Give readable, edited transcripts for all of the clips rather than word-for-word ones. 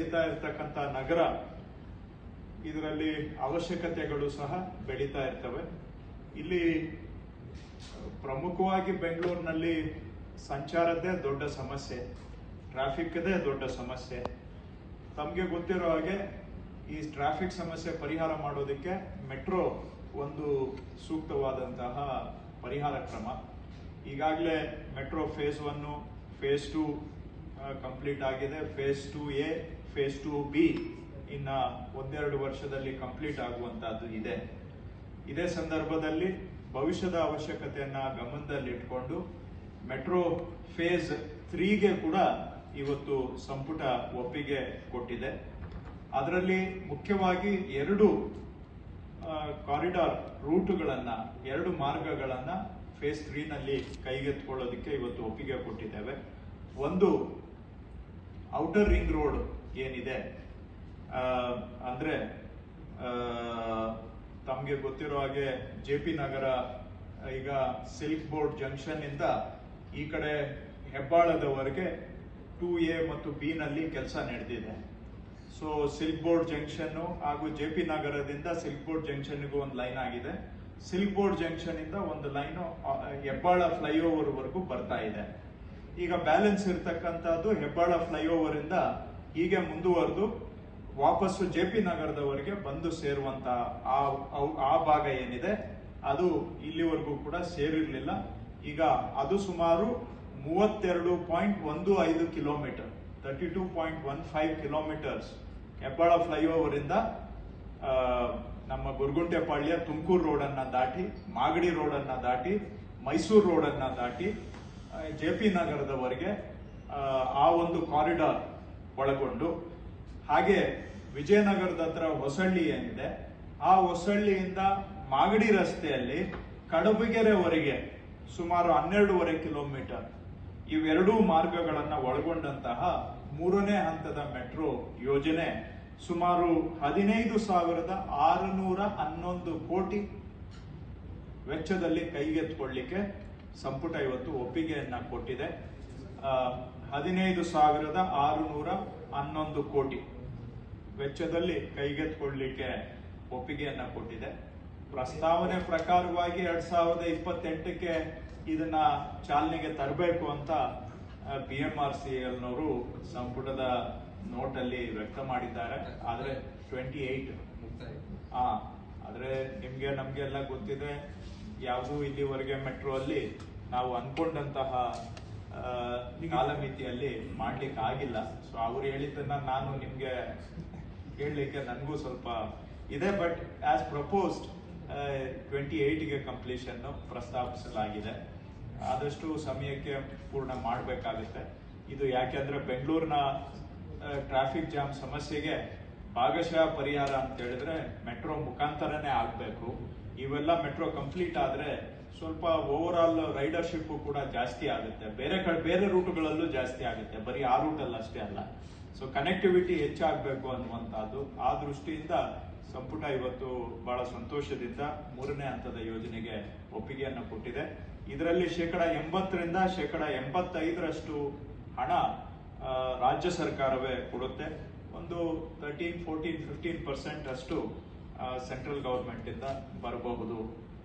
ಬೆಳೀತಾ ಇರ್ತಕ್ಕಂಥ ನಗರ, ಇದರಲ್ಲಿ ಅವಶ್ಯಕತೆಗಳು ಸಹ ಬೆಳೀತಾ ಇರ್ತವೆ. ಇಲ್ಲಿ ಪ್ರಮುಖವಾಗಿ ಬೆಂಗಳೂರಿನಲ್ಲಿ ಸಂಚಾರದೇ ದೊಡ್ಡ ಸಮಸ್ಯೆ, ಟ್ರಾಫಿಕ್ದೇ ದೊಡ್ಡ ಸಮಸ್ಯೆ. ತಮಗೆ ಗೊತ್ತಿರೋ ಹಾಗೆ ಈ ಟ್ರಾಫಿಕ್ ಸಮಸ್ಯೆ ಪರಿಹಾರ ಮಾಡೋದಕ್ಕೆ ಮೆಟ್ರೋ ಒಂದು ಸೂಕ್ತವಾದಂತಹ ಪರಿಹಾರ ಕ್ರಮ. ಈಗಾಗಲೇ ಮೆಟ್ರೋ ಫೇಸ್ 1, ಫೇಸ್ 2 ಕಂಪ್ಲೀಟ್ ಆಗಿದೆ. ಫೇಸ್ 2A, ಫೇಸ್ 2B ಇನ್ನ 1-2 ವರ್ಷದಲ್ಲಿ ಕಂಪ್ಲೀಟ್ ಆಗುವಂತಹದ್ದು ಇದೆ. ಇದೇ ಸಂದರ್ಭದಲ್ಲಿ ಭವಿಷ್ಯದ ಅವಶ್ಯಕತೆಯನ್ನ ಗಮನದಲ್ಲಿಟ್ಕೊಂಡು ಮೆಟ್ರೋ ಫೇಸ್ 3ಗೆ ಕೂಡ ಇವತ್ತು ಸಂಪುಟ ಒಪ್ಪಿಗೆ ಕೊಟ್ಟಿದೆ. ಅದರಲ್ಲಿ ಮುಖ್ಯವಾಗಿ 2 ಕಾರಿಡಾರ್ ರೂಟುಗಳನ್ನ, 2 ಮಾರ್ಗಗಳನ್ನ ಫೇಸ್ 3ನಲ್ಲಿ ಕೈಗೆತ್ತಿಕೊಳ್ಳೋದಕ್ಕೆ ಇವತ್ತು ಒಪ್ಪಿಗೆ ಕೊಟ್ಟಿದ್ದೇವೆ. ಒಂದು ಔಟರ್ ರಿಂಗ್ ರೋಡ್ ಏನಿದೆ, ಅಂದ್ರೆ ತಮಗೆ ಗೊತ್ತಿರೋ ಹಾಗೆ JP ನಗರ ಈಗ ಸಿಲ್ಕ್ ಬೋರ್ಡ್ ಜಂಕ್ಷನ್ ಇಂದ ಈ ಕಡೆ ಹೆಬ್ಬಾಳದವರೆಗೆ 2A ಮತ್ತು B ನಲ್ಲಿ ಕೆಲಸ ನಡೆದಿದೆ. ಸೊ ಸಿಲ್ಕ್ ಬೋರ್ಡ್ ಜಂಕ್ಷನ್ ಹಾಗೂ JP ನಗರದಿಂದ ಸಿಲ್ಕ್ ಬೋರ್ಡ್ ಜಂಕ್ಷನ್ಗೂ ಒಂದು ಲೈನ್ ಆಗಿದೆ. ಸಿಲ್ಕ್ ಬೋರ್ಡ್ ಜಂಕ್ಷನ್ ಇಂದ ಒಂದು ಲೈನ್ ಹೆಬ್ಬಾಳ ಫ್ಲೈಓವರ್ ವರೆಗೂ ಬರ್ತಾ ಇದೆ. ಈಗ ಬ್ಯಾಲೆನ್ಸ್ ಇರ್ತಕ್ಕಂಥದ್ದು ಹೆಬ್ಬಾಳ ಫ್ಲೈಓವರ್ ಇಂದ ಹೀಗೆ ಮುಂದುವರೆದು ವಾಪಸ್ಸು JP ನಗರದವರೆಗೆ ಬಂದು ಸೇರುವಂತ ಆ ಭಾಗ ಏನಿದೆ ಅದು ಇಲ್ಲಿವರೆಗೂ ಕೂಡ ಸೇರಿರ್ಲಿಲ್ಲ. ಈಗ ಅದು ಸುಮಾರು 32.15 ಕಿಲೋಮೀಟರ್, 32.15 ಕಿಲೋಮೀಟರ್ಸ್ ಹೆಬ್ಬಾಳ ಫ್ಲೈಓವರ್ ಇಂದ ನಮ್ಮ ಗುರುಗುಂಟೆಪಾಳ್ಯ ತುಮಕೂರು ರೋಡ್ ಅನ್ನ ದಾಟಿ, ಮಾಗಡಿ ರೋಡ್ ಅನ್ನ ದಾಟಿ, ಮೈಸೂರು ರೋಡ್ ಅನ್ನ ದಾಟಿ JP ನಗರದವರೆಗೆ ಆ ಒಂದು ಕಾರಿಡಾರ್ ಒಳಗೊಂಡು, ಹಾಗೆ ವಿಜಯನಗರದ ಹತ್ರ ಹೊಸಳ್ಳಿ ಏನಿದೆ, ಆ ಹೊಸಳ್ಳಿಯಿಂದ ಮಾಗಡಿ ರಸ್ತೆಯಲ್ಲಿ ಕಡಬಗೆರೆವರೆಗೆ ಸುಮಾರು 12.5 ಕಿಲೋಮೀಟರ್ ಇವೆರಡೂ ಮಾರ್ಗಗಳನ್ನ ಒಳಗೊಂಡಂತಹ 3ನೇ ಹಂತದ ಮೆಟ್ರೋ ಯೋಜನೆ ಸುಮಾರು 15,611 ಕೋಟಿ ವೆಚ್ಚದಲ್ಲಿ ಕೈಗೆತ್ತಿಕೊಳ್ಳಿಕ್ಕೆ ಸಂಪುಟ ಇವತ್ತು ಒಪ್ಪಿಗೆಯನ್ನ ಕೊಟ್ಟಿದೆ. 15,611 ಕೋಟಿ ವೆಚ್ಚದಲ್ಲಿ ಕೈಗೆತ್ತಿಕೊಳ್ಳಲಿಕ್ಕೆ ಒಪ್ಪಿಗೆಯನ್ನ ಕೊಟ್ಟಿದೆ. ಪ್ರಸ್ತಾವನೆ ಪ್ರಕಾರವಾಗಿ 2028ಕ್ಕೆ ಇದನ್ನ ಚಾಲನೆಗೆ ತರಬೇಕು ಅಂತ BMRCL ನವರು ಸಂಪುಟದ ನೋಟಲ್ಲಿ ವ್ಯಕ್ತ ಮಾಡಿದ್ದಾರೆ. ಆದ್ರೆ 28 ಆದ್ರೆ ನಮ್ಗೆ ಎಲ್ಲ ಗೊತ್ತಿದೆ, ಯಾವುದು ಇಲ್ಲಿವರೆಗೆ ಮೆಟ್ರೋ ಅಲ್ಲಿ ನಾವು ಅನ್ಕೊಂಡಂತಹ ಕಾಲಮಿತಿಯಲ್ಲಿ ಮಾಡ್ಲಿಕ್ಕೆ ಆಗಿಲ್ಲ. ಸೊ ಅವ್ರು ಹೇಳಿದ್ದನ್ನ ನಾನು ನಿಮ್ಗೆ ಹೇಳಲಿಕ್ಕೆ ನನಗೂ ಸ್ವಲ್ಪ ಇದೆ. ಬಟ್ ಆಸ್ ಪ್ರಪೋಸ್ಡ್ 28ಗೆ ಕಂಪ್ಲೀಷನ್ ಪ್ರಸ್ತಾಪಿಸಲಾಗಿದೆ. ಆದಷ್ಟು ಸಮಯಕ್ಕೆ ಪೂರ್ಣ ಮಾಡಬೇಕಾಗುತ್ತೆ. ಇದು ಯಾಕೆಂದ್ರೆ ಬೆಂಗಳೂರಿನ ಟ್ರಾಫಿಕ್ ಜಾಮ್ ಸಮಸ್ಯೆಗೆ ಭಾಗಶಃ ಪರಿಹಾರ ಅಂತ ಹೇಳಿದ್ರೆ ಮೆಟ್ರೋ ಮುಖಾಂತರನೇ ಆಗ್ಬೇಕು. ಇವೆಲ್ಲ ಮೆಟ್ರೋ ಕಂಪ್ಲೀಟ್ ಆದ್ರೆ ಸ್ವಲ್ಪ ಓವರ್ ಆಲ್ ರೈಡರ್ಶಿಪ್ ಕೂಡ ಜಾಸ್ತಿ ಆಗುತ್ತೆ, ಬೇರೆ ರೂಟುಗಳಲ್ಲೂ ಜಾಸ್ತಿ ಆಗುತ್ತೆ, ಬರೀ ಆ ರೂಟಲ್ಲಿ ಅಷ್ಟೇ ಅಲ್ಲ. ಸೊ ಕನೆಕ್ಟಿವಿಟಿ ಹೆಚ್ಚಾಗಬೇಕು ಅನ್ನುವಂಥದ್ದು. ಆ ದೃಷ್ಟಿಯಿಂದ ಸಂಪುಟ ಇವತ್ತು ಬಹಳ ಸಂತೋಷದಿಂದ 3ನೇ ಹಂತದ ಯೋಜನೆಗೆ ಒಪ್ಪಿಗೆಯನ್ನು ಕೊಟ್ಟಿದೆ. ಇದರಲ್ಲಿ 80% 85% ಹಣ ರಾಜ್ಯ ಸರ್ಕಾರವೇ ಕೊಡುತ್ತೆ. ಒಂದು 13, 14, 15% ಅಷ್ಟು ಸೆಂಟ್ರಲ್ ಗವರ್ಮೆಂಟ್ ಇಂದ ಬರಬಹುದು.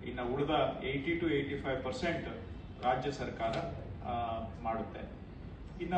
ಇನ್ನು ಉಳಿದ 80 to 85% ರಾಜ್ಯ ಸರ್ಕಾರ ಮಾಡುತ್ತೆ. ಇನ್ನ